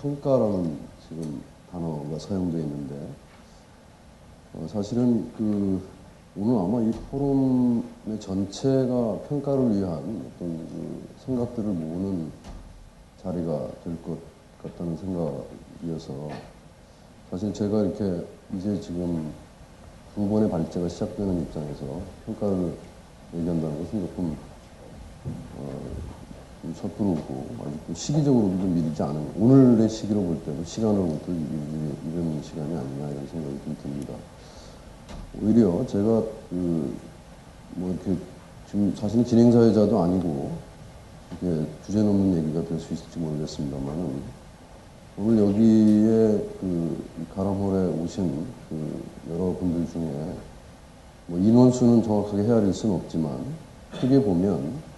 평가라는 지금 단어가 사용되어 있는데, 사실은 오늘 아마 이 포럼의 전체가 평가를 위한 어떤 생각들을 모으는 자리가 될 것 같다는 생각이어서, 사실 제가 이렇게 이제 지금 두 번의 발제가 시작되는 입장에서 평가를 얘기한다는 것은 조금 좀 섣부르고 아직 시기적으로도 좀 미리지 않은, 오늘의 시기로 볼 때도 시간으로부터 이런 시간이 아니냐 이런 생각이 좀 듭니다. 오히려 제가 이렇게 지금 사실은 진행사회자도 아니고 이게 주제 넘는 얘기가 될 수 있을지 모르겠습니다만은, 오늘 여기에 가람홀에 오신 여러분들 중에 인원수는 정확하게 헤아릴 수는 없지만, 크게 보면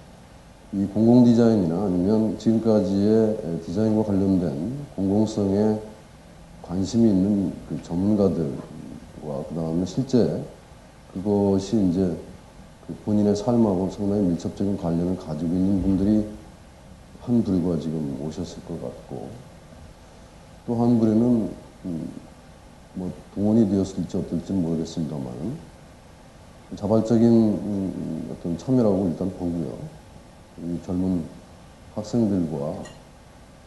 이 공공 디자인이나 아니면 지금까지의 디자인과 관련된 공공성에 관심이 있는 전문가들과 그 다음에 실제 그것이 이제 본인의 삶하고 상당히 밀접적인 관련을 가지고 있는 분들이 한 부류가 지금 오셨을 것 같고, 또 한 부류는 동원이 되었을지 어떨지는 모르겠습니다만 자발적인 어떤 참여라고 일단 보고요. 이 젊은 학생들과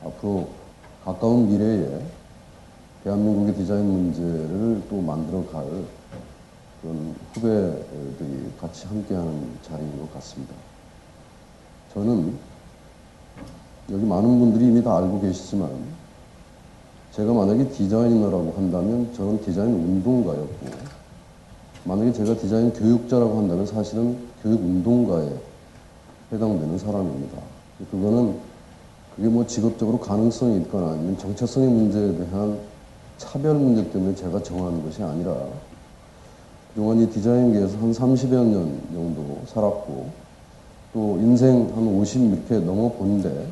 앞으로 가까운 미래에 대한민국의 디자인 문제를 또 만들어갈 그런 후배들이 같이 함께하는 자리인 것 같습니다. 저는 여기 많은 분들이 이미 다 알고 계시지만, 제가 만약에 디자이너라고 한다면 저는 디자인 운동가였고, 만약에 제가 디자인 교육자라고 한다면 사실은 교육 운동가에 해당되는 사람입니다. 그게 직업적으로 가능성이 있거나 아니면 정체성의 문제에 대한 차별 문제 때문에 제가 정하는 것이 아니라, 그동안 이 디자인계에서 한 30여 년 정도 살았고, 또 인생 한 50 이렇게 넘어본데,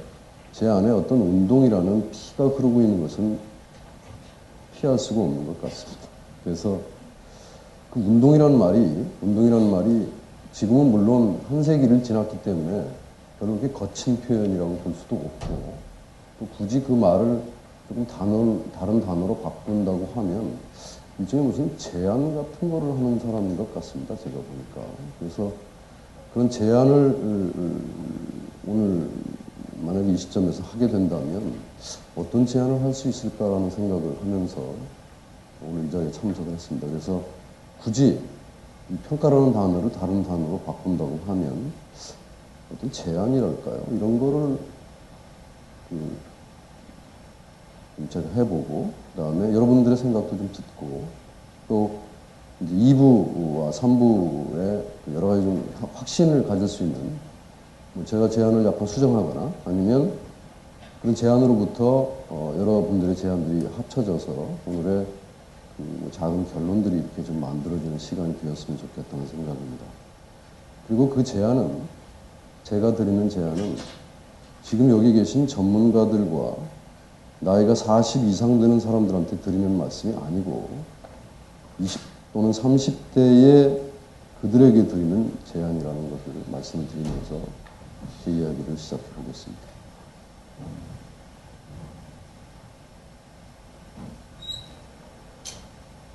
제 안에 어떤 운동이라는 피가 흐르고 있는 것은 피할 수가 없는 것 같습니다. 그래서 그 운동이라는 말이 지금은 물론 한 세기를 지났기 때문에 별로 그렇게 거친 표현이라고 볼 수도 없고, 또 굳이 그 말을 조금 다른 단어로 바꾼다고 하면 일종의 무슨 제안 같은 거를 하는 사람인 것 같습니다. 제가 보니까. 그래서 그런 제안을 오늘 만약에 이 시점에서 하게 된다면 어떤 제안을 할 수 있을까라는 생각을 하면서 오늘 이 자리에 참석을 했습니다. 그래서 굳이 이 평가라는 단어를 다른 단어로 바꾼다고 하면 어떤 제안이랄까요? 이런 거를 제가 해보고, 그 다음에 여러분들의 생각도 좀 듣고, 또 이제 2부와 3부에 여러 가지 좀 확신을 가질 수 있는, 제가 제안을 약간 수정하거나 아니면 그런 제안으로부터 여러분들의 제안들이 합쳐져서 오늘의 작은 결론들이 이렇게 좀 만들어지는 시간이 되었으면 좋겠다는 생각입니다. 그리고 그 제안은, 제가 드리는 제안은 지금 여기 계신 전문가들과 나이가 40 이상 되는 사람들한테 드리는 말씀이 아니고 20 또는 30대의 그들에게 드리는 제안이라는 것을 말씀을 드리면서 제 이야기를 시작해 보겠습니다.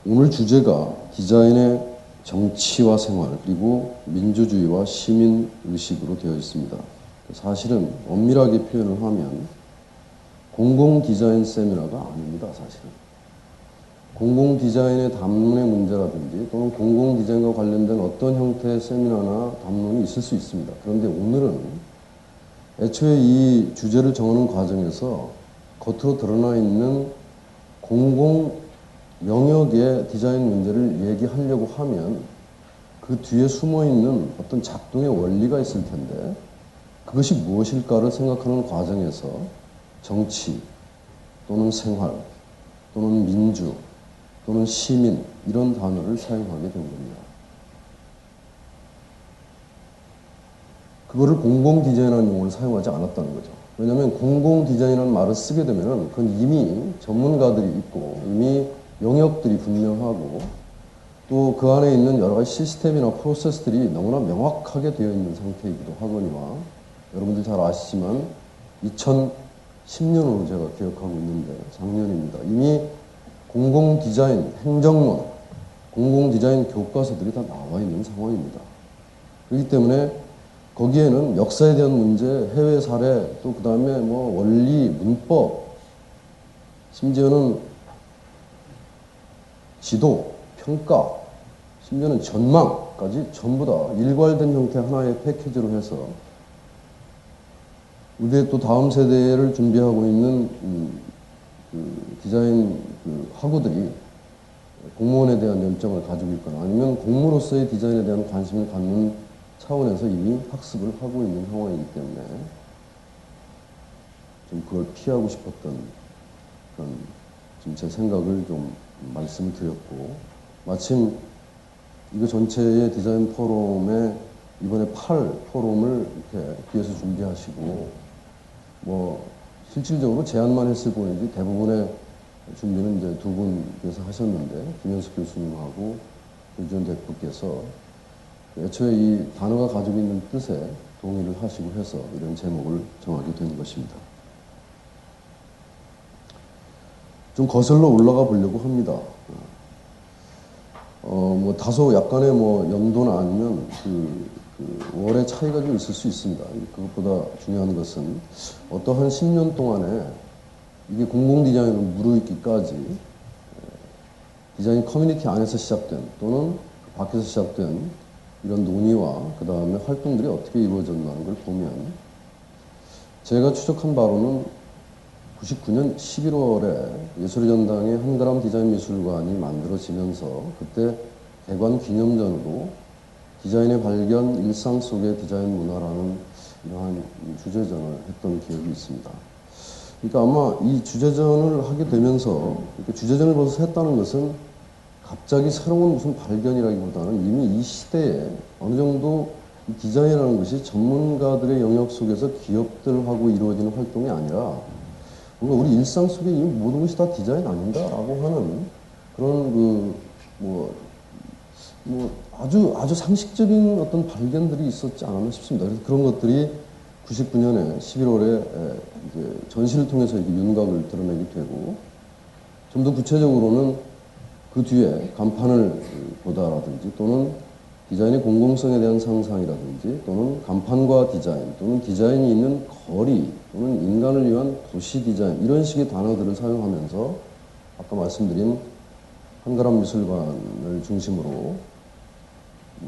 오늘 주제가 디자인의 정치와 생활 그리고 민주주의와 시민의식으로 되어 있습니다. 사실은 엄밀하게 표현을 하면 공공디자인 세미나가 아닙니다. 사실은 공공디자인의 담론의 문제라든지 또는 공공디자인과 관련된 어떤 형태의 세미나나 담론이 있을 수 있습니다. 그런데 오늘은 애초에 이 주제를 정하는 과정에서 겉으로 드러나 있는 공공 영역의 디자인 문제를 얘기하려고 하면 그 뒤에 숨어있는 어떤 작동의 원리가 있을 텐데, 그것이 무엇일까를 생각하는 과정에서 정치 또는 생활 또는 민주 또는 시민 이런 단어를 사용하게 된 겁니다. 그거를 공공디자인이라는 용어를 사용하지 않았다는 거죠. 왜냐하면 공공디자인이라는 말을 쓰게 되면 그건 이미 전문가들이 있고 이미 영역들이 분명하고 또 그 안에 있는 여러 가지 시스템이나 프로세스들이 너무나 명확하게 되어 있는 상태이기도 하거니와, 여러분들 잘 아시지만 10년으로 제가 기억하고 있는데 작년입니다. 이미 공공 디자인 행정론, 공공 디자인 교과서들이 다 나와 있는 상황입니다. 그렇기 때문에 거기에는 역사에 대한 문제, 해외 사례, 또 그 다음에 뭐 원리, 문법, 심지어는 지도, 평가, 심지어는 전망까지 전부 다 일괄된 형태 하나의 패키지로 해서 우리의 또 다음 세대를 준비하고 있는 디자인 학우들이 공무원에 대한 열정을 가지고 있거나 아니면 공무로서의 디자인에 대한 관심을 갖는 차원에서 이미 학습을 하고 있는 상황이기 때문에 좀 그걸 피하고 싶었던 그런 좀 제 생각을 좀 말씀을 드렸고, 마침 이거 전체의 디자인 포럼에 이번에 8 포럼을 이렇게 뒤에서 준비하시고 뭐 실질적으로 제안만 했을 뿐이지 대부분의 준비는 이제 두 분께서 하셨는데, 김현숙 교수님하고 조지현 대표께서 애초에 이 단어가 가지고 있는 뜻에 동의를 하시고 해서 이런 제목을 정하게 된 것입니다. 좀 거슬러 올라가 보려고 합니다. 뭐 다소 약간의 뭐 연도나 아니면 그 월의 차이가 좀 있을 수 있습니다. 그것보다 중요한 것은 어떠한 10년 동안에 이게 공공 디자인으로 무르익기까지 디자인 커뮤니티 안에서 시작된 또는 밖에서 시작된 이런 논의와 그 다음에 활동들이 어떻게 이루어졌나는 걸 보면, 제가 추적한 바로는 99년 11월에 예술의 전당에 한가람 디자인 미술관이 만들어지면서 그때 개관 기념전으로 디자인의 발견, 일상 속의 디자인 문화라는 이러한 주제전을 했던 기억이 있습니다. 그러니까 아마 이 주제전을 하게 되면서 이렇게 주제전을 벌써 했다는 것은 갑자기 새로운 무슨 발견이라기보다는 이미 이 시대에 어느 정도 이 디자인이라는 것이 전문가들의 영역 속에서 기업들하고 이루어지는 활동이 아니라 뭔가 우리 일상 속에 이 모든 것이 다 디자인 아닌가라고 하는 그런 아주 상식적인 어떤 발견들이 있었지 않았나 싶습니다. 그래서 그런 것들이 99년에 11월에 이제 전시를 통해서 이렇게 윤곽을 드러내게 되고, 좀 더 구체적으로는 그 뒤에 간판을 보다라든지 또는 디자인의 공공성에 대한 상상이라든지 또는 간판과 디자인 또는 디자인이 있는 거리 또는 인간을 위한 도시 디자인, 이런 식의 단어들을 사용하면서 아까 말씀드린 한가람 미술관을 중심으로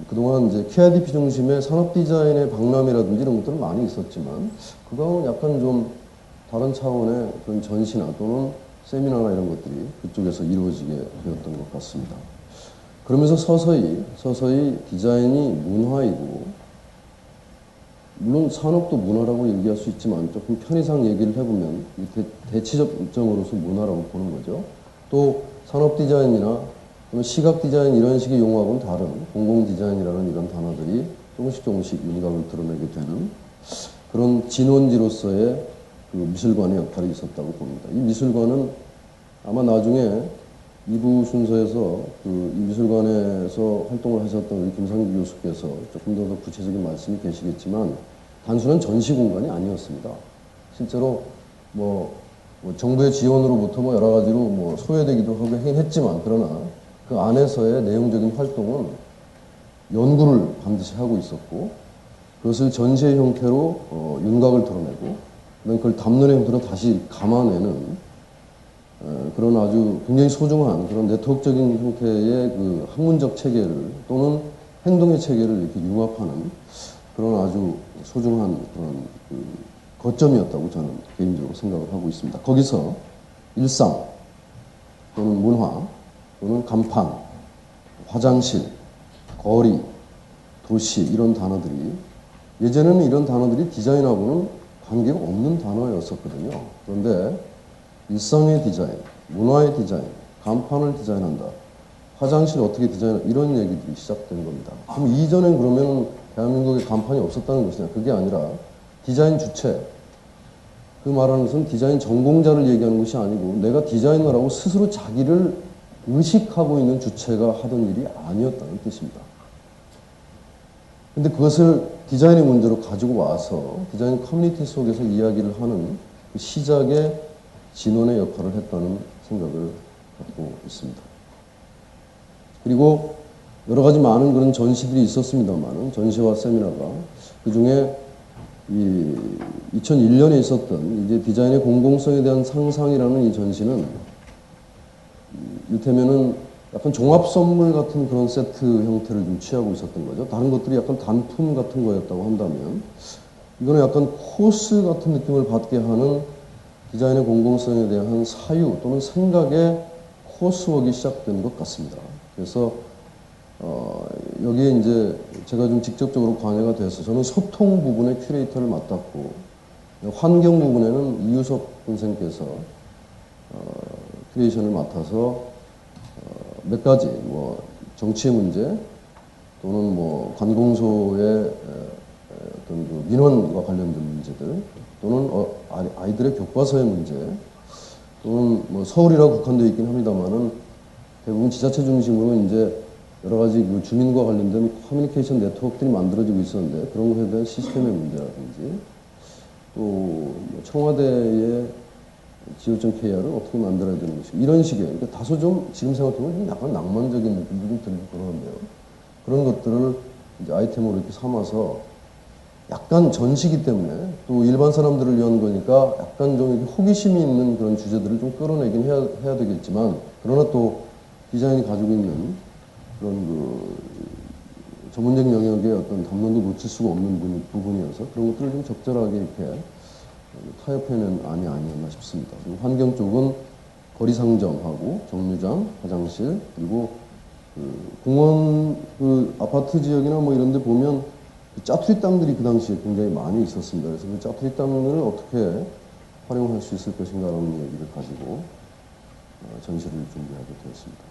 그동안 이제 KIDP 중심의 산업 디자인의 박람회라든지 이런 것들은 많이 있었지만 그거는 약간 좀 다른 차원의 그런 전시나 또는 세미나나 이런 것들이 그쪽에서 이루어지게 되었던 것 같습니다. 그러면서 서서히 디자인이 문화이고, 물론 산업도 문화라고 얘기할 수 있지만 조금 편의상 얘기를 해보면 대치점으로서 문화라고 보는 거죠. 또 산업 디자인이나 시각 디자인 이런 식의 용어하고는 다른 공공 디자인이라는 이런 단어들이 조금씩 윤곽을 드러내게 되는 그런 진원지로서의 그 미술관의 역할이 있었다고 봅니다. 이 미술관은 아마 나중에 2부 순서에서 이 미술관에서 활동을 하셨던 우리 김상규 교수께서 조금 더 구체적인 말씀이 계시겠지만, 단순한 전시 공간이 아니었습니다. 실제로 정부의 지원으로부터 여러 가지로 소외되기도 하고 하긴 했지만, 그러나 그 안에서의 내용적인 활동은 연구를 반드시 하고 있었고, 그것을 전시의 형태로 윤곽을 드러내고, 그걸 담론의 형태로 다시 감아내는 그런 아주 굉장히 소중한 그런 네트워크적인 형태의 그 학문적 체계를 또는 행동의 체계를 이렇게 융합하는 그런 아주 소중한 그런 거점이었다고 저는 개인적으로 생각을 하고 있습니다. 거기서 일상 또는 문화 또는 간판, 화장실, 거리, 도시 이런 단어들이, 예전에는 이런 단어들이 디자인하고는 관계가 없는 단어였었거든요. 그런데 일상의 디자인, 문화의 디자인, 간판을 디자인한다, 화장실 어떻게 디자인한다, 이런 얘기들이 시작된 겁니다. 그럼 이전엔 그러면 대한민국에 간판이 없었다는 것이냐? 그게 아니라 디자인 주체, 그 말하는 것은 디자인 전공자를 얘기하는 것이 아니고 내가 디자이너라고 스스로 자기를 의식하고 있는 주체가 하던 일이 아니었다는 뜻입니다. 근데 그것을 디자인의 문제로 가지고 와서 디자인 커뮤니티 속에서 이야기를 하는 그 시작의 진원의 역할을 했다는 생각을 갖고 있습니다. 그리고 여러 가지 많은 그런 전시들이 있었습니다만 전시와 세미나가 그중에 이 2001년에 있었던 이제 디자인의 공공성에 대한 상상이라는 이 전시는 이를테면은 약간 종합 선물 같은 그런 세트 형태를 좀 취하고 있었던 거죠. 다른 것들이 약간 단품 같은 거였다고 한다면 이거는 약간 코스 같은 느낌을 받게 하는 디자인의 공공성에 대한 사유 또는 생각의 코스웍이 시작된 것 같습니다. 그래서 여기에 이제 제가 좀 직접적으로 관여가 돼서 저는 소통 부분의 큐레이터를 맡았고 환경 부분에는 이유섭 선생께서 큐레이션을 맡아서 몇 가지 뭐 정치의 문제 또는 뭐 관공서의 어떤 그 민원과 관련된 문제들 또는 아이들의 교과서의 문제 또는 뭐 서울이라 국한되어 있긴 합니다만은 대부분 지자체 중심으로 이제 여러 가지 그 주민과 관련된 커뮤니케이션 네트워크들이 만들어지고 있었는데 그런 것에 대한 시스템의 문제라든지 또 뭐 청와대의 지역정 KR을 어떻게 만들어야 되는 것인가 이런 식의 그러니까 다소 좀 지금 생각해보면 좀 약간 낭만적인 느낌도 좀 들고 그러는데요. 그런 것들을 이제 아이템으로 이렇게 삼아서 약간 전시기 때문에 또 일반 사람들을 위한 거니까 약간 좀 이렇게 호기심이 있는 그런 주제들을 좀 끌어내긴 해야 되겠지만 그러나 또 디자인이 가지고 있는 그런 그 전문적인 영역의 어떤 담론도 놓칠 수가 없는 부분이어서 그런 것들을 좀 적절하게 이렇게 타협해낸 안이 아니었나 싶습니다. 그리고 환경 쪽은 거리 상점하고 정류장, 화장실 그리고 그 공원 그 아파트 지역이나 뭐 이런 데 보면 그 짜투리 땅들이 그 당시에 굉장히 많이 있었습니다. 그래서 그 짜투리 땅을 어떻게 활용할 수 있을 것인가라는 얘기를 가지고 전시를 준비하게 되었습니다.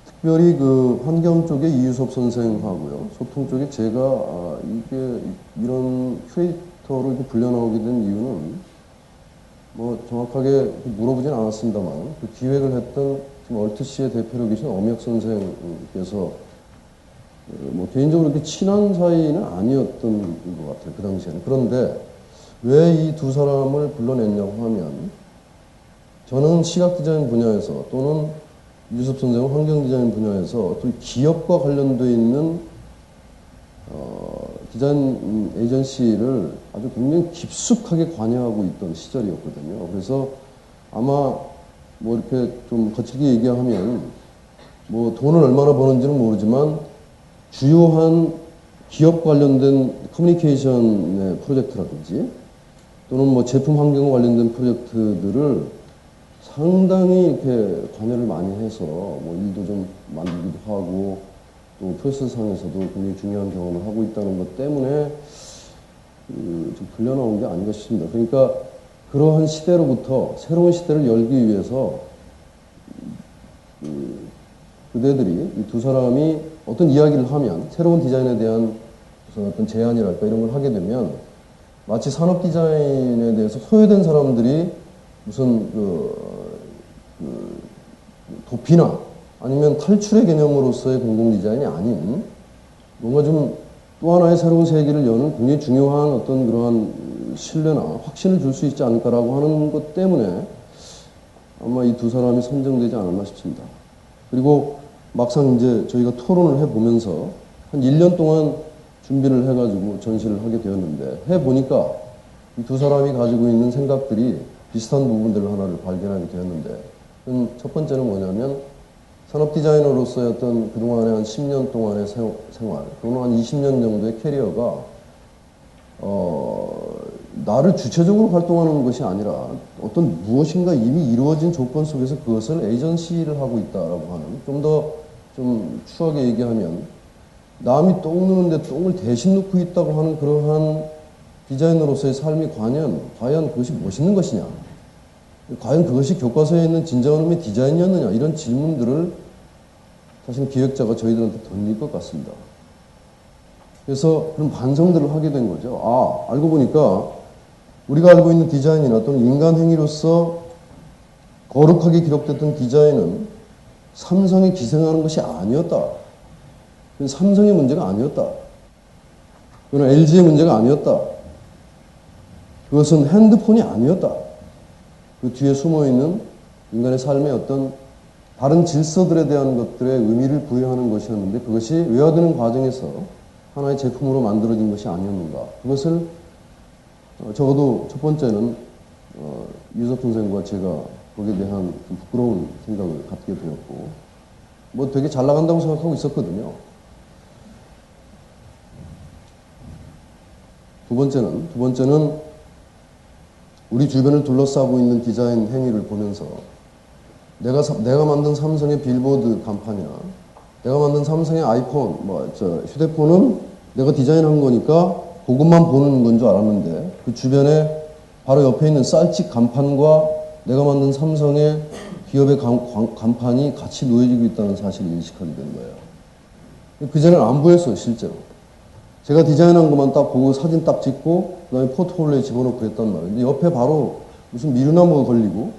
특별히 그 환경 쪽에 이유섭 선생하고요, 소통 쪽에 제가 이게 이런 큐레이터로 이렇게 불려 나오게 된 이유는 뭐 정확하게 물어보진 않았습니다만 그 기획을 했던 지금 얼트시의 대표로 계신 엄혁 선생께서 뭐 개인적으로 이렇게 친한 사이는 아니었던 것 같아요. 그 당시에는. 그런데 왜 이 두 사람을 불러냈냐고 하면 저는 시각 디자인 분야에서 또는 유섭 선생은 환경 디자인 분야에서 또 기업과 관련되어 있는 디자인 에이전시를 아주 굉장히 깊숙하게 관여하고 있던 시절이었거든요. 그래서 아마 뭐 이렇게 좀 거칠게 얘기하면 뭐 돈을 얼마나 버는지는 모르지만 주요한 기업 관련된 커뮤니케이션의 프로젝트라든지 또는 뭐 제품 환경과 관련된 프로젝트들을 상당히 이렇게 관여를 많이 해서 뭐 일도 좀 만들기도 하고 또 프로세스상에서도 굉장히 중요한 경험을 하고 있다는 것 때문에 좀 불려나온 게 아닌가 싶습니다. 그러니까 그러한 시대로부터 새로운 시대를 열기 위해서 그대들이 이 두 사람이 어떤 이야기를 하면 새로운 디자인에 대한 무슨 어떤 제안이랄까 이런 걸 하게 되면 마치 산업 디자인에 대해서 소외된 사람들이 무슨 도피나 아니면 탈출의 개념으로서의 공공 디자인이 아닌 뭔가 좀 또 하나의 새로운 세계를 여는 굉장히 중요한 어떤 그러한 신뢰나 확신을 줄 수 있지 않을까라고 하는 것 때문에 아마 이 두 사람이 선정되지 않았나 싶습니다. 그리고 막상 이제 저희가 토론을 해보면서 한 1년 동안 준비를 해가지고 전시를 하게 되었는데 해보니까 이 두 사람이 가지고 있는 생각들이 비슷한 부분들 하나를 발견하게 되었는데 첫 번째는 뭐냐면 산업 디자이너로서의 어떤 그동안의 한 10년 동안의 생활 또는 한 20년 정도의 캐리어가 나를 주체적으로 활동하는 것이 아니라 어떤 무엇인가 이미 이루어진 조건 속에서 그것을 에이전시를 하고 있다라고 하는 좀 더 좀 추하게 얘기하면 남이 똥 누는데 똥을 대신 넣고 있다고 하는 그러한 디자이너로서의 삶이 과연 그것이 멋있는 것이냐, 과연 그것이 교과서에 있는 진정한 의미의 디자인이었느냐, 이런 질문들을 사실 기획자가 저희들한테 던질 것 같습니다. 그래서 그런 반성들을 하게 된 거죠. 알고 보니까 우리가 알고 있는 디자인이나 또는 인간 행위로서 거룩하게 기록됐던 디자인은 삼성이 기생하는 것이 아니었다. 삼성의 문제가 아니었다. 또는 LG의 문제가 아니었다. 그것은 핸드폰이 아니었다. 그 뒤에 숨어있는 인간의 삶의 어떤 다른 질서들에 대한 것들의 의미를 부여하는 것이었는데 그것이 외화되는 과정에서 하나의 제품으로 만들어진 것이 아니었는가. 그것을 적어도 첫 번째는 유석 선생과 제가 거기에 대한 좀 부끄러운 생각을 갖게 되었고 뭐 되게 잘 나간다고 생각하고 있었거든요. 두 번째는 우리 주변을 둘러싸고 있는 디자인 행위를 보면서 내가 만든 삼성의 빌보드 간판이나 내가 만든 삼성의 아이폰, 휴대폰은 내가 디자인한 거니까 그것만 보는 건 줄 알았는데 그 주변에 바로 옆에 있는 쌀집 간판과 내가 만든 삼성의 기업의 간판이 같이 놓여지고 있다는 사실을 인식하게 된 거예요. 그전에는 안 보였어요, 실제로. 제가 디자인한 것만 딱 보고 사진 딱 찍고 그다음에 포트폴리오에 집어넣고 그랬단 말이에요. 근데 옆에 바로 무슨 미루나무가 걸리고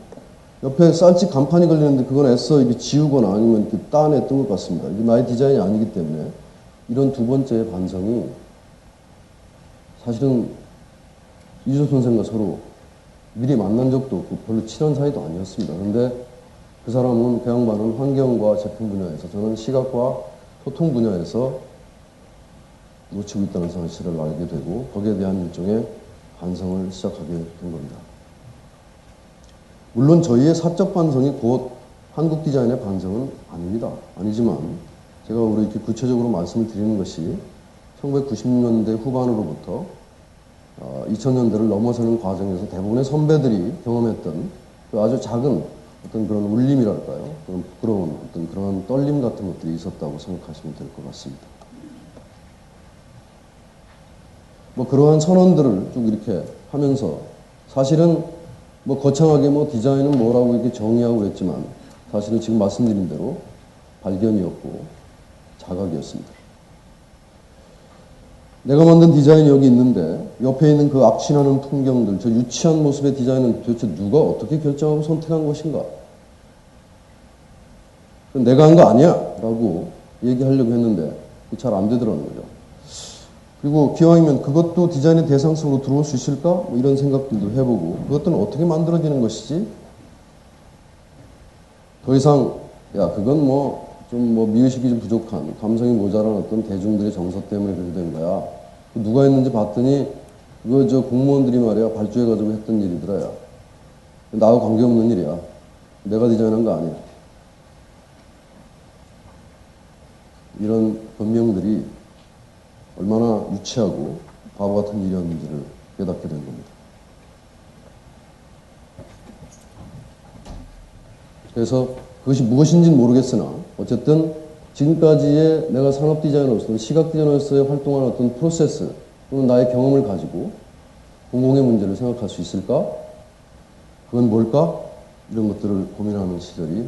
옆에 쌀집 간판이 걸리는데 그건 애써 이렇게 지우거나 아니면 이렇게 따냈던 것 같습니다. 이게 나의 디자인이 아니기 때문에 이런 두 번째의 반성이 사실은 이주석 선생과 서로 미리 만난 적도 없고 별로 친한 사이도 아니었습니다. 그런데 그 사람은 그 양반은 환경과 제품 분야에서 저는 시각과 소통 분야에서 놓치고 있다는 사실을 알게 되고 거기에 대한 일종의 반성을 시작하게 된 겁니다. 물론 저희의 사적 반성이 곧 한국 디자인의 반성은 아닙니다. 아니지만 제가 오늘 이렇게 구체적으로 말씀을 드리는 것이 1990년대 후반으로부터 2000년대를 넘어서는 과정에서 대부분의 선배들이 경험했던 그 아주 작은 어떤 그런 울림이랄까요? 그런 부끄러운 어떤 그런 떨림 같은 것들이 있었다고 생각하시면 될 것 같습니다. 뭐 그러한 선언들을 쭉 이렇게 하면서 사실은 뭐 거창하게 뭐 디자인은 뭐라고 이렇게 정의하고 그랬지만 사실은 지금 말씀드린 대로 발견이었고 자각이었습니다. 내가 만든 디자인이 여기 있는데 옆에 있는 그 악취나는 풍경들, 저 유치한 모습의 디자인은 도대체 누가 어떻게 결정하고 선택한 것인가? 내가 한 거 아니야! 라고 얘기하려고 했는데 잘 안 되더라는 거죠. 그리고 기왕이면 그것도 디자인의 대상 속으로 들어올 수 있을까? 뭐 이런 생각들도 해보고 그것들은 어떻게 만들어지는 것이지? 더 이상 야 그건 뭐 좀 뭐 미의식이 좀 부족한 감성이 모자란 어떤 대중들의 정서 때문에 그렇게 된 거야. 누가 했는지 봤더니 그거 저 공무원들이 말이야 발주해가지고 했던 일이더라. 야. 나하고 관계없는 일이야. 내가 디자인한 거 아니야. 이런 변명들이 얼마나 유치하고 바보 같은 일이었는지를 깨닫게 된 겁니다. 그래서 그것이 무엇인지는 모르겠으나 어쨌든 지금까지의 내가 산업 디자이너로서 시각 디자이너로서의 활동하는 어떤 프로세스 또는 나의 경험을 가지고 공공의 문제를 생각할 수 있을까? 그건 뭘까? 이런 것들을 고민하는 시절이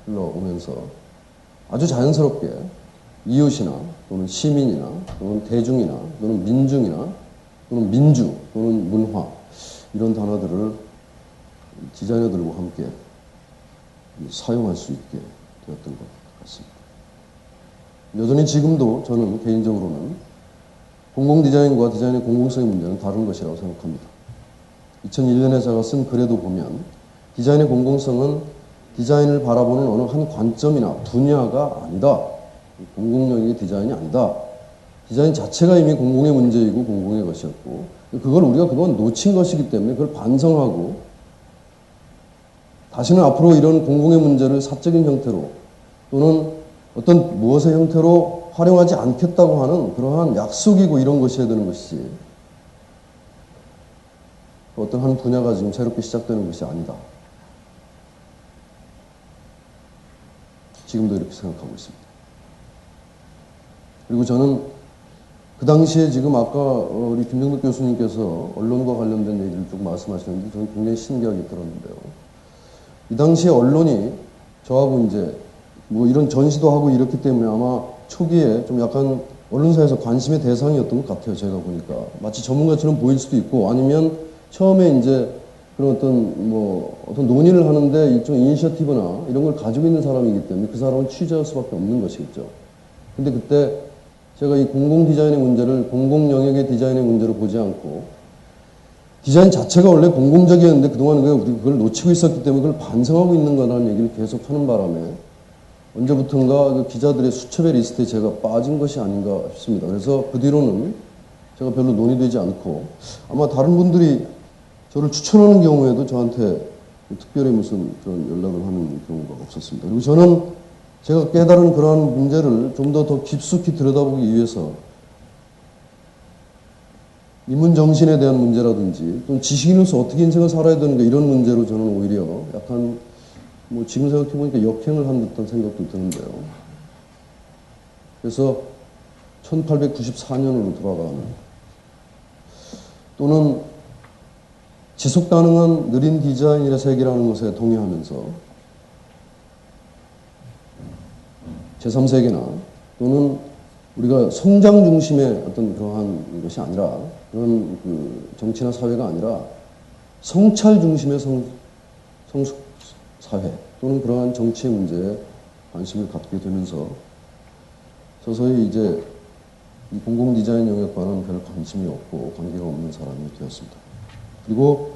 흘러오면서 아주 자연스럽게 이웃이나 또는 시민이나 또는 대중이나 또는 민중이나 또는 민주 또는 문화 이런 단어들을 디자이너들과 함께 사용할 수 있게 되었던 것 같습니다. 여전히 지금도 저는 개인적으로는 공공디자인과 디자인의 공공성의 문제는 다른 것이라고 생각합니다. 2001년에 제가 쓴 글에도 보면 디자인의 공공성은 디자인을 바라보는 어느 한 관점이나 분야가 아니다. 공공영역의 디자인이 아니다. 디자인 자체가 이미 공공의 문제이고 공공의 것이었고 우리가 그건 놓친 것이기 때문에 그걸 반성하고 다시는 앞으로 이런 공공의 문제를 사적인 형태로 또는 어떤 무엇의 형태로 활용하지 않겠다고 하는 그러한 약속이고 이런 것이어야 되는 것이지 어떤 한 분야가 지금 새롭게 시작되는 것이 아니다. 지금도 이렇게 생각하고 있습니다. 그리고 저는 그 당시에 지금 아까 우리 김정덕 교수님께서 언론과 관련된 얘기를 좀 말씀하시는데 저는 굉장히 신기하게 들었는데요. 이 당시에 언론이 저하고 이제 뭐 이런 전시도 하고 이렇기 때문에 아마 초기에 좀 약간 언론사에서 관심의 대상이었던 것 같아요. 제가 보니까 마치 전문가처럼 보일 수도 있고 아니면 처음에 이제 그런 어떤 논의를 하는데 일종 이니셔티브나 이런 걸 가지고 있는 사람이기 때문에 그 사람은 취재할 수밖에 없는 것이겠죠. 근데 그때 제가 이 공공 디자인의 문제를 공공 영역의 디자인의 문제로 보지 않고 디자인 자체가 원래 공공적이었는데 그동안 우리 그걸 놓치고 있었기 때문에 그걸 반성하고 있는 거라는 얘기를 계속 하는 바람에 언제부턴가 그 기자들의 수첩의 리스트에 제가 빠진 것이 아닌가 싶습니다. 그래서 그 뒤로는 제가 별로 논의되지 않고 아마 다른 분들이 저를 추천하는 경우에도 저한테 특별히 무슨 그런 연락을 하는 경우가 없었습니다. 그리고 저는 제가 깨달은 그러한 문제를 좀 더 깊숙이 들여다보기 위해서 인문 정신에 대한 문제라든지 또 지식인으로서 어떻게 인생을 살아야 되는가 이런 문제로 저는 오히려 약간 뭐 지금 생각해 보니까 역행을 한 듯한 생각도 드는데요. 그래서 1894년으로 돌아가는 또는 지속 가능한 느린 디자인의 세계라는 것에 동의하면서 제3세계나 또는 우리가 성장 중심의 어떤 그러한 것이 아니라 그런 그 정치나 사회가 아니라 성찰 중심의 성숙 사회 또는 그러한 정치의 문제에 관심을 갖게 되면서 서서히 이제 이 공공 디자인 영역과는 별 관심이 없고 관계가 없는 사람이 되었습니다. 그리고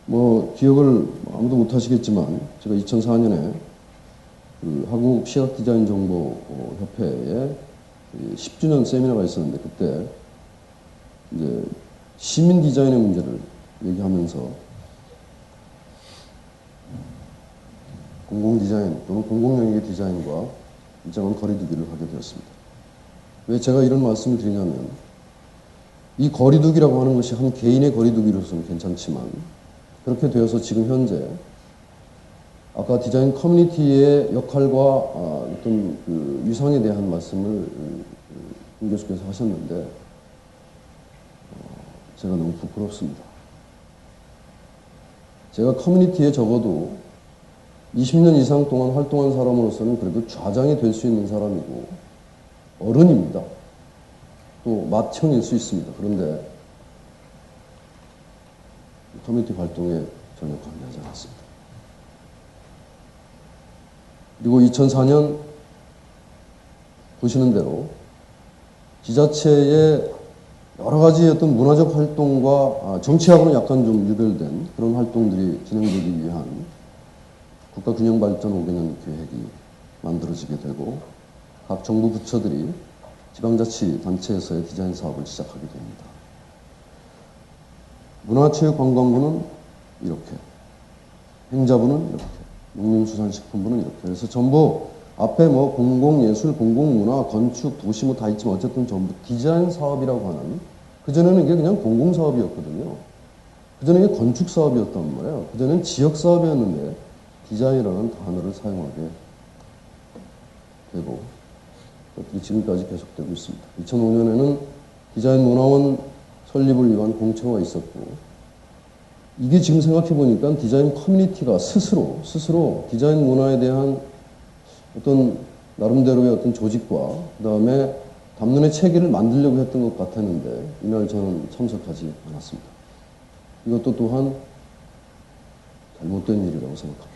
뭐 기억을 아무도 못 하시겠지만 제가 2004년에 그 한국 시각 디자인 정보 협회에 10주년 세미나가 있었는데 그때 이제 시민 디자인의 문제를 얘기하면서 공공 디자인 또는 공공 영역의 디자인과 일정한 거리두기를 하게 되었습니다. 왜 제가 이런 말씀을 드리냐면 이 거리두기라고 하는 것이 한 개인의 거리두기로서는 괜찮지만 그렇게 되어서 지금 현재 아까 디자인 커뮤니티의 역할과 어떤 그 위상에 대한 말씀을 김 교수께서 하셨는데 제가 너무 부끄럽습니다. 제가 커뮤니티에 적어도 20년 이상 동안 활동한 사람으로서는 그래도 좌장이 될 수 있는 사람이고 어른입니다. 또 맏형일 수 있습니다. 그런데 커뮤니티 활동에 전혀 관여하지 않았습니다. 그리고 2004년 보시는 대로 지자체의 여러 가지 어떤 문화적 활동과 정치하고는 약간 좀 유별된 그런 활동들이 진행되기 위한 국가균형발전 5개년 계획이 만들어지게 되고 각 정부 부처들이 지방자치단체에서의 디자인 사업을 시작하게 됩니다. 문화체육관광부는 이렇게, 행자부는 이렇게, 농림수산식품부는 이렇게. 그래서 전부 앞에 뭐 공공예술, 공공문화, 건축, 도시 뭐 다 있지만 어쨌든 전부 디자인 사업이라고 하는 그전에는 이게 그냥 공공사업이었거든요. 그전에는 이게 건축사업이었단 말이에요. 그전에는 지역사업이었는데 디자인이라는 단어를 사용하게 되고 지금까지 계속되고 있습니다. 2005년에는 디자인 문화원 설립을 위한 공청회가 있었고 이게 지금 생각해 보니까 디자인 커뮤니티가 스스로 디자인 문화에 대한 어떤 나름대로의 어떤 조직과 그 다음에 담론의 체계를 만들려고 했던 것 같았는데 이날 저는 참석하지 않았습니다. 이것도 또한 잘못된 일이라고 생각합니다.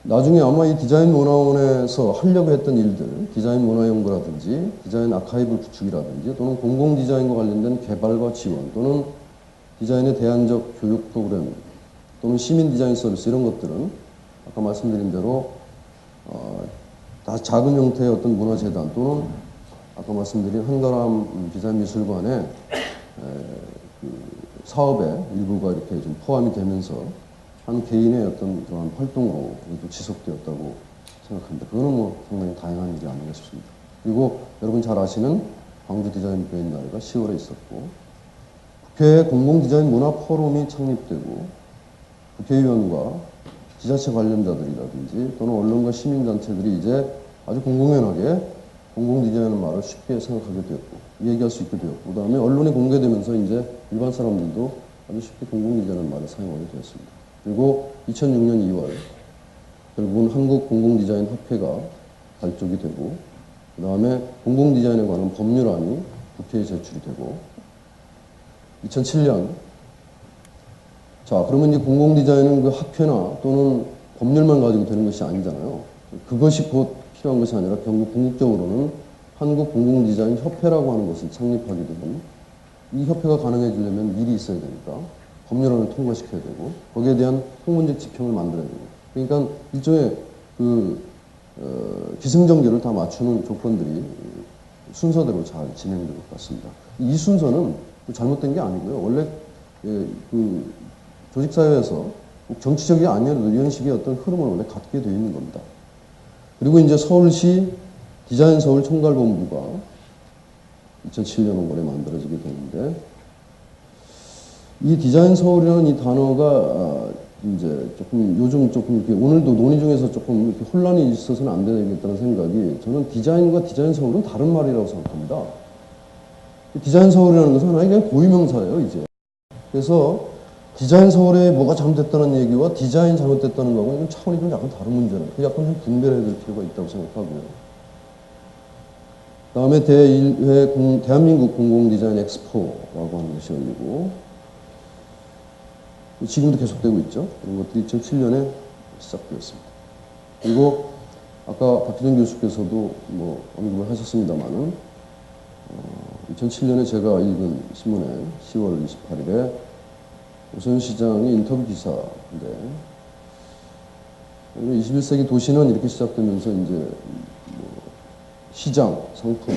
나중에 아마 이 디자인 문화원에서 하려고 했던 일들, 디자인 문화연구라든지 디자인 아카이브 구축이라든지 또는 공공 디자인과 관련된 개발과 지원 또는 디자인의 대안적 교육 프로그램 또는 시민 디자인 서비스 이런 것들은 아까 말씀드린 대로 다 작은 형태의 어떤 문화재단 또는 아까 말씀드린 한가람 디자인미술관의 그 사업의 일부가 이렇게 좀 포함이 되면서 한 개인의 어떤 그런 활동으로 또 지속되었다고 생각합니다. 그거는 뭐 상당히 다양한 일이 아닌가 싶습니다. 그리고 여러분 잘 아시는 광주 디자인 비엔날레가 10월에 있었고 국회 공공디자인 문화포럼이 창립되고 국회의원과 지자체 관련자들이라든지 또는 언론과 시민단체들이 이제 아주 공공연하게 공공디자인의 말을 쉽게 생각하게 되었고 얘기할 수 있게 되었고 그 다음에 언론에 공개되면서 이제 일반 사람들도 아주 쉽게 공공디자인의 말을 사용하게 되었습니다. 그리고 2006년 2월 결국은 한국공공디자인협회가 발족이 되고 그 다음에 공공디자인에 관한 법률안이 국회에 제출이 되고 2007년 자 그러면 이 공공디자인은 그 학회나 또는 법률만 가지고 되는 것이 아니잖아요. 그것이 곧 필요한 것이 아니라 결국 궁극적으로는 한국공공디자인협회라고 하는 것을 창립하게 되는 이 협회가 가능해지려면 일이 있어야 되니까 법률안을 통과시켜야 되고 거기에 대한 학문적 지평을 만들어야 되고 그러니까 일종의 기승전결을 다 맞추는 조건들이 순서대로 잘 진행될 것 같습니다. 이 순서는 잘못된 게 아니고요. 원래 조직사회에서 꼭 정치적이 아니어도 이런 식의 어떤 흐름을 원래 갖게 되어 있는 겁니다. 그리고 이제 서울시 디자인 서울 총괄본부가 2007년 5월에 만들어지게 되는데 이 디자인 서울이라는 이 단어가 이제 요즘 이렇게 오늘도 논의 중에서 조금 이렇게 혼란이 있어서는 안 되겠다는 생각이 저는 디자인과 디자인 서울은 다른 말이라고 생각합니다. 디자인 서울이라는 것은 하나의 그냥 고유명사예요, 이제. 그래서 디자인 서울에 뭐가 잘못됐다는 얘기와 디자인 잘못됐다는 거하고는 차원이 좀 약간 다른 문제는 약간 좀 분별해야 될 필요가 있다고 생각하고요. 다음에 제1회 대한민국 공공디자인 엑스포라고 하는 것이 열리고 지금도 계속되고 있죠. 이런 것들이 2007년에 시작되었습니다. 그리고 아까 박희준 교수께서도 뭐 언급을 하셨습니다만은 2007년에 제가 읽은 신문에 10월 28일에 오세훈 시장의 인터뷰 기사인데 21세기 도시는 이렇게 시작되면서 이제 뭐 시장, 상품,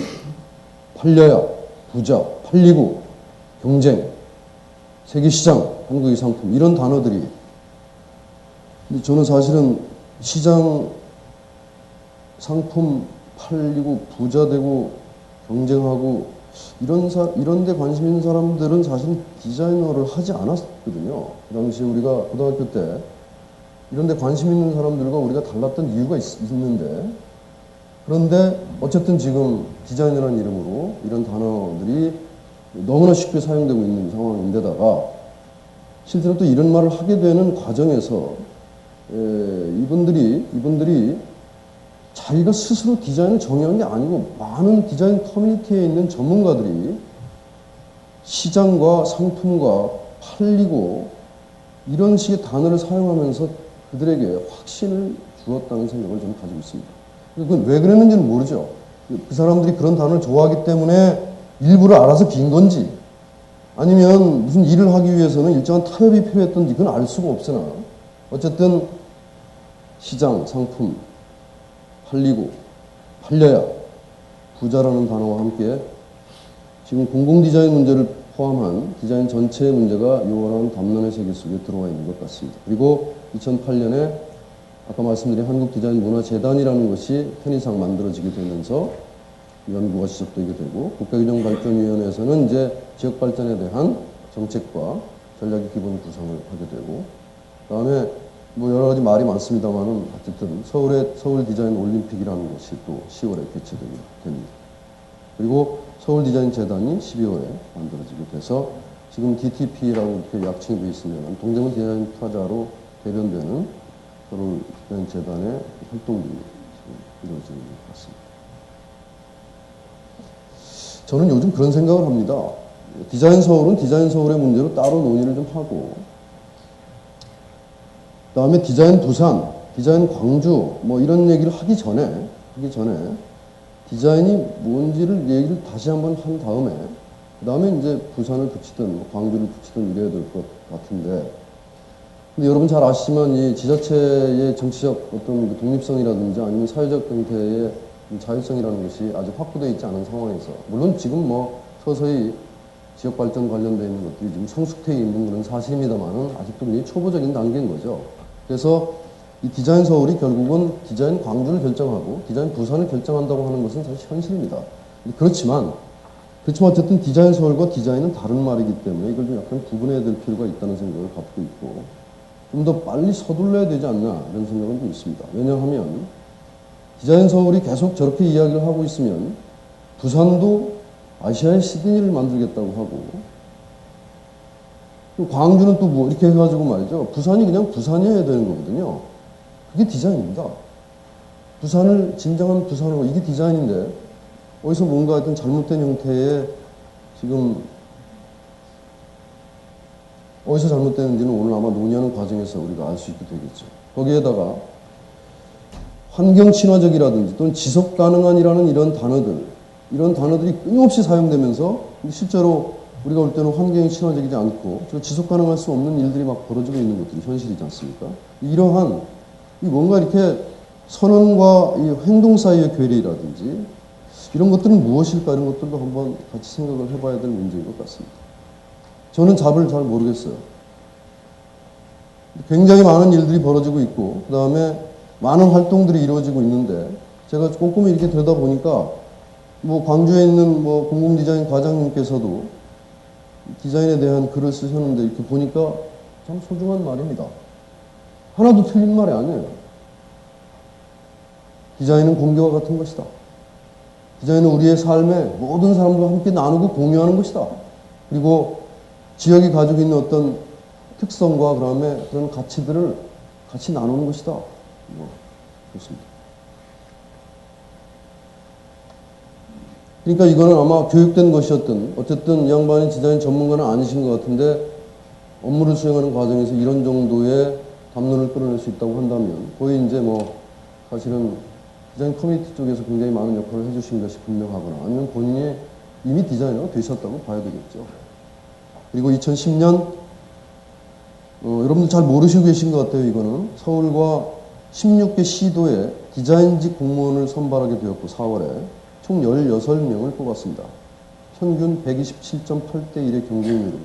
팔려야, 부자, 팔리고, 경쟁, 세계시장, 한국의 상품 이런 단어들이 근데 저는 사실은 시장, 상품, 팔리고, 부자 되고, 경쟁하고 이런 데 관심 있는 사람들은 사실 디자이너를 하지 않았거든요. 그 당시에 우리가 고등학교 때 이런 데 관심 있는 사람들과 우리가 달랐던 이유가 있는데 그런데 어쨌든 지금 디자이너라는 이름으로 이런 단어들이 너무나 쉽게 사용되고 있는 상황인데다가 실제로 또 이런 말을 하게 되는 과정에서 이분들이 자기가 스스로 디자인을 정의한 게 아니고 많은 디자인 커뮤니티에 있는 전문가들이 시장과 상품과 팔리고 이런 식의 단어를 사용하면서 그들에게 확신을 주었다는 생각을 저는 가지고 있습니다. 그건 왜 그랬는지는 모르죠. 그 사람들이 그런 단어를 좋아하기 때문에 일부러 알아서 긴 건지 아니면 무슨 일을 하기 위해서는 일정한 타협이 필요했던지 그건 알 수가 없으나 어쨌든 시장, 상품, 팔리고 팔려야 부자라는 단어와 함께 지금 공공디자인 문제를 포함한 디자인 전체의 문제가 요원한 담론의 세계 속에 들어와 있는 것 같습니다. 그리고 2008년에 아까 말씀드린 한국디자인문화재단이라는 것이 편의상 만들어지게 되면서 연구가 시작되게 되고 국가균형발전위원회에서는 이제 지역발전에 대한 정책과 전략의 기본 구상을 하게 되고 그다음에 뭐 여러 가지 말이 많습니다만은 어쨌든 서울 디자인 올림픽이라는 것이 또 10월에 개최되게 됩니다. 그리고 서울 디자인 재단이 12월에 만들어지게 돼서 지금 DTP라고 이렇게 약칭이 되어 있으면 동대문 디자인 프라자로 대변되는 서울 디자인 재단의 활동들이 이루어지는 것 같습니다. 저는 요즘 그런 생각을 합니다. 디자인 서울은 디자인 서울의 문제로 따로 논의를 좀 하고 그다음에 디자인 부산, 디자인 광주 뭐 이런 얘기를 하기 전에 디자인이 뭔지를 얘기를 다시 한번 한 다음에 그다음에 이제 부산을 붙이든 광주를 붙이든 이래야 될 것 같은데 근데 여러분 잘 아시지만 이 지자체의 정치적 어떤 그 독립성이라든지 아니면 사회적 형태의 자율성이라는 것이 아직 확보되어 있지 않은 상황에서 물론 지금 뭐 서서히 지역 발전 관련되어 있는 것들이 지금 성숙해 있는 그런 사실입니다만은 아직도 굉장히 초보적인 단계인 거죠. 그래서 이 디자인 서울이 결국은 디자인 광주를 결정하고 디자인 부산을 결정한다고 하는 것은 사실 현실입니다. 그렇지만 어쨌든 디자인 서울과 디자인은 다른 말이기 때문에 이걸 좀 약간 구분해야 될 필요가 있다는 생각을 갖고 있고 좀 더 빨리 서둘러야 되지 않나 이런 생각은 좀 있습니다. 왜냐하면 디자인 서울이 계속 저렇게 이야기를 하고 있으면 부산도 아시아의 시드니를 만들겠다고 하고 또 광주는 또 뭐 이렇게 해가지고 말이죠. 부산이 그냥 부산이어야 되는 거거든요. 그게 디자인입니다. 부산을 진정한 부산으로 이게 디자인인데 어디서 뭔가 어떤 잘못된 형태의 지금 어디서 잘못되는지는 오늘 아마 논의하는 과정에서 우리가 알 수 있게 되겠죠. 거기에다가 환경 친화적이라든지 또는 지속 가능한이라는 이런 단어들이 끊임없이 사용되면서 실제로 우리가 볼 때는 환경이 친화적이지 않고 지속 가능할 수 없는 일들이 막 벌어지고 있는 것들이 현실이지 않습니까? 이러한 뭔가 이렇게 선언과 이 행동 사이의 괴리라든지 이런 것들은 무엇일까, 이런 것들도 한번 같이 생각을 해봐야 될 문제인 것 같습니다. 저는 답을 잘 모르겠어요. 굉장히 많은 일들이 벌어지고 있고 그 다음에 많은 활동들이 이루어지고 있는데 제가 꼼꼼히 이렇게 들여다보니까 뭐 광주에 있는 뭐 공공디자인 과장님께서도 디자인에 대한 글을 쓰셨는데 이렇게 보니까 참 소중한 말입니다. 하나도 틀린 말이 아니에요. 디자인은 공기와 같은 것이다. 디자인은 우리의 삶에 모든 사람들과 함께 나누고 공유하는 것이다. 그리고 지역이 가지고 있는 어떤 특성과 그다음에 그런 가치들을 같이 나누는 것이다. 뭐 좋습니다. 그러니까 이거는 아마 교육된 것이었든 어쨌든 이 양반이 디자인 전문가는 아니신 것 같은데 업무를 수행하는 과정에서 이런 정도의 담론을 끌어낼 수 있다고 한다면 거의 이제 뭐 사실은 디자인 커뮤니티 쪽에서 굉장히 많은 역할을 해주신 것이 분명하거나 아니면 본인이 이미 디자이너가 되셨다고 봐야 되겠죠. 그리고 2010년 여러분들 잘 모르시고 계신 것 같아요. 이거는 서울과 16개 시도에 디자인직 공무원을 선발하게 되었고 4월에 총 16명을 뽑았습니다. 평균 127.8대 1의 경쟁률입니다.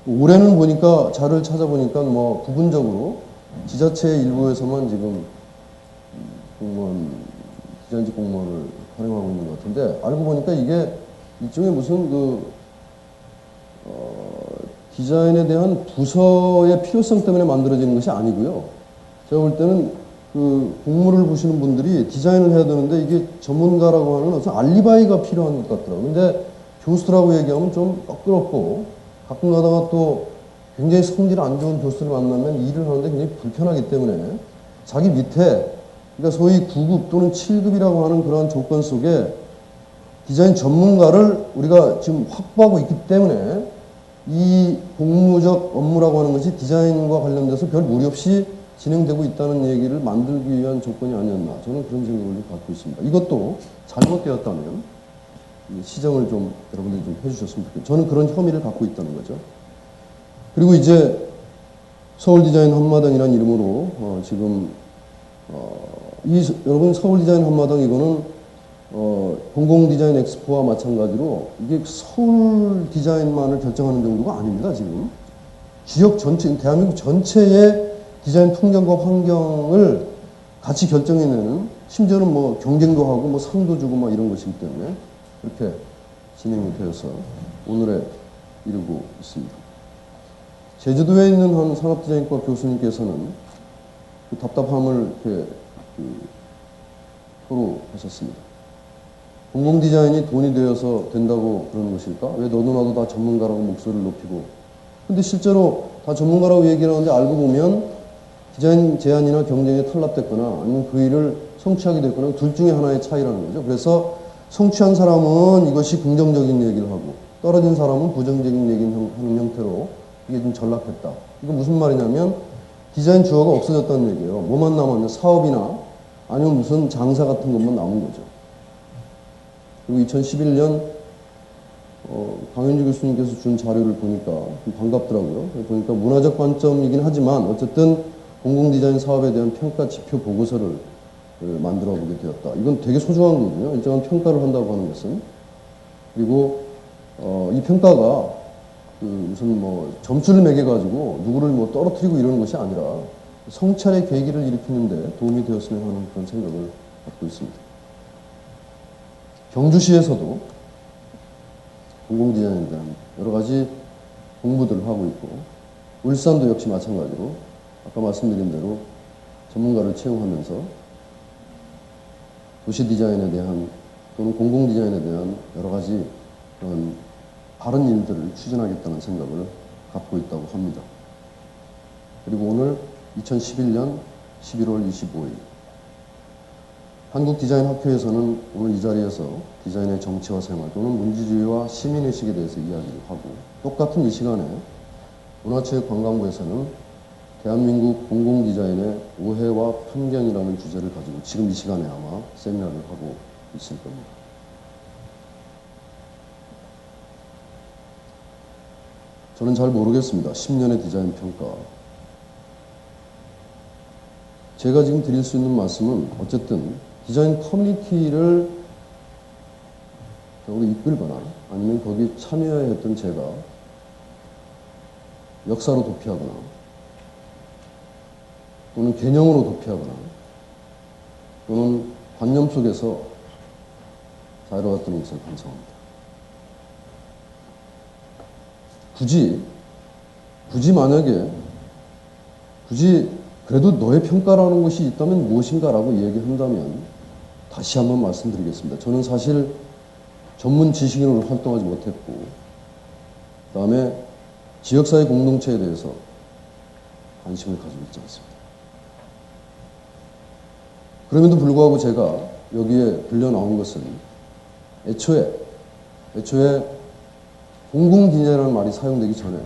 올해는 보니까 자료를 찾아보니까 뭐 부분적으로 지자체 일부에서만 지금 공무원, 디자인직 공무원을 활용하고 있는 것 같은데 알고 보니까 이게 일종의 무슨 디자인에 대한 부서의 필요성 때문에 만들어지는 것이 아니고요. 제가 볼 때는 공무를 보시는 분들이 디자인을 해야 되는데 이게 전문가라고 하는 어떤 알리바이가 필요한 것 같더라고요. 근데 교수들하고 얘기하면 좀 껄끄럽고 가끔 가다가 또 굉장히 성질 안 좋은 교수를 만나면 일을 하는데 굉장히 불편하기 때문에 자기 밑에 그러니까 소위 9급 또는 7급이라고 하는 그런 조건 속에 디자인 전문가를 우리가 지금 확보하고 있기 때문에 이 공무적 업무라고 하는 것이 디자인과 관련돼서 별 무리 없이 진행되고 있다는 얘기를 만들기 위한 조건이 아니었나. 저는 그런 생각을 갖고 있습니다. 이것도 잘못되었다면 시정을 좀 여러분들이 좀 해주셨으면 좋겠어요. 저는 그런 혐의를 갖고 있다는 거죠. 그리고 이제 서울디자인 한마당이라는 이름으로 지금 여러분 서울디자인 한마당 이거는 공공디자인 엑스포와 마찬가지로 이게 서울 디자인만을 결정하는 정도가 아닙니다. 지금 지역 전체, 대한민국 전체의 디자인 풍경과 환경을 같이 결정해내는 심지어는 뭐 경쟁도 하고 뭐 상도 주고 막 이런 것이기 때문에 그렇게 진행이 되어서 오늘에 이르고 있습니다. 제주도에 있는 한 산업디자인과 교수님께서는 그 답답함을 이렇게 토로하셨습니다. 공공디자인이 돈이 되어서 된다고 그러는 것일까? 왜 너도 나도 다 전문가라고 목소리를 높이고. 근데 실제로 다 전문가라고 얘기를 하는데 알고 보면 디자인 제안이나 경쟁에 탈락됐거나 아니면 그 일을 성취하게 됐거나 둘 중에 하나의 차이라는 거죠. 그래서 성취한 사람은 이것이 긍정적인 얘기를 하고 떨어진 사람은 부정적인 얘기를 하는 형태로 이게 좀 전락했다. 이거 무슨 말이냐면 디자인 주어가 없어졌다는 얘기예요. 뭐만 남았냐? 사업이나 아니면 무슨 장사 같은 것만 남은 거죠. 그리고 2011년 강현주 교수님께서 준 자료를 보니까 좀 반갑더라고요. 보니까 문화적 관점이긴 하지만 어쨌든 공공디자인 사업에 대한 평가 지표 보고서를 만들어 보게 되었다. 이건 되게 소중한 거거든요. 일정한 평가를 한다고 하는 것은. 그리고 이 평가가 무슨 뭐 점수를 매겨가지고 누구를 뭐 떨어뜨리고 이러는 것이 아니라 성찰의 계기를 일으키는데 도움이 되었으면 하는 그런 생각을 갖고 있습니다. 경주시에서도 공공디자인에 대한 여러 가지 공부들을 하고 있고 울산도 역시 마찬가지로 아까 말씀드린 대로 전문가를 채용하면서 도시 디자인에 대한 또는 공공디자인에 대한 여러 가지 그런 바른 일들을 추진하겠다는 생각을 갖고 있다고 합니다. 그리고 오늘 2011년 11월 25일 한국디자인학회에서는 오늘 이 자리에서 디자인의 정치화 생활 또는 문지주의와 시민의식에 대해서 이야기를 하고 똑같은 이 시간에 문화체육관광부에서는 대한민국 공공디자인의 오해와 편견이라는 주제를 가지고 지금 이 시간에 아마 세미나를 하고 있을 겁니다. 저는 잘 모르겠습니다. 10년의 디자인 평가. 제가 지금 드릴 수 있는 말씀은 어쨌든 디자인 커뮤니티를 적어도 이끌거나 아니면 거기 참여했던 제가 역사로 도피하거나 또는 개념으로 도피하거나 또는 관념 속에서 자유로웠던 것을 반성합니다. 굳이 그래도 너의 평가라는 것이 있다면 무엇인가라고 얘기한다면 다시 한번 말씀드리겠습니다. 저는 사실 전문 지식인으로 활동하지 못했고 그다음에 지역사회 공동체에 대해서 관심을 가지고 있지 않습니다. 그럼에도 불구하고 제가 여기에 불려 나온 것은 애초에 공공디자인이라는 말이 사용되기 전에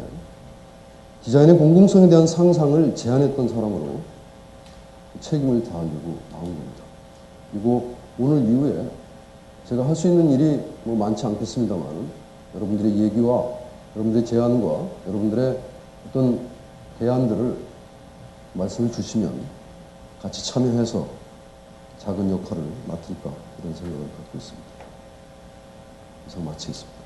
디자인의 공공성에 대한 상상을 제안했던 사람으로 책임을 다하려고 나온 겁니다. 그리고 오늘 이후에 제가 할 수 있는 일이 뭐 많지 않겠습니다만 여러분들의 얘기와 여러분들의 제안과 여러분들의 어떤 대안들을 말씀을 주시면 같이 참여해서 작은 역할을 맡을까 이런 생각을 갖고 있습니다. 이상 마치겠습니다.